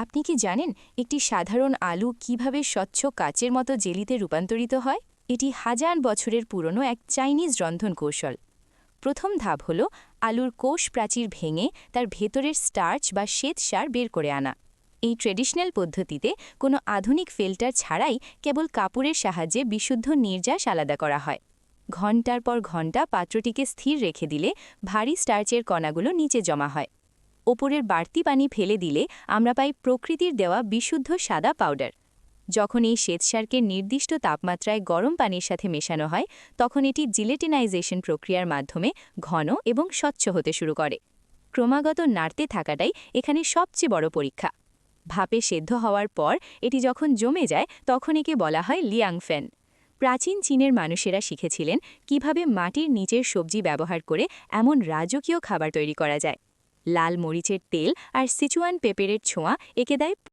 আপনি কি জানেন একটি সাধারণ আলু কিভাবে স্বচ্ছ কাচের মতো জেলিতে রূপান্তরিত হয়? এটি হাজার বছরের পুরনো এক চাইনিজ রন্ধন কৌশল। প্রথম ধাপ হল আলুর কোষ প্রাচীর ভেঙে তার ভেতরের স্টার্চ বা শ্বেতসার বের করে আনা। এই ট্রেডিশনাল পদ্ধতিতে কোনো আধুনিক ফিল্টার ছাড়াই কেবল কাপড়ের সাহায্যে বিশুদ্ধ নির্যাস আলাদা করা হয়। ঘণ্টার পর ঘণ্টা পাত্রটিকে স্থির রেখে দিলে ভারী স্টার্চের কণাগুলো নিচে জমা হয়। ওপরের বাড়তি পানি ফেলে দিলে আমরা পাই প্রকৃতির দেওয়া বিশুদ্ধ সাদা পাউডার। যখন এই শ্বেতসারকে নির্দিষ্ট তাপমাত্রায় গরম পানির সাথে মেশানো হয়, তখন এটি জিলেটিনাইজেশন প্রক্রিয়ার মাধ্যমে ঘন এবং স্বচ্ছ হতে শুরু করে। ক্রমাগত নাড়তে থাকাটাই এখানে সবচেয়ে বড় পরীক্ষা। ভাপে সেদ্ধ হওয়ার পর এটি যখন জমে যায়, তখন একে বলা হয় লিয়াংফেন। প্রাচীন চীনের মানুষেরা শিখেছিলেন কিভাবে মাটির নিচের সবজি ব্যবহার করে এমন রাজকীয় খাবার তৈরি করা যায়। লাল মরিচের তেল আর সিচুয়ান পেপারের ছোঁয়া একে দেয়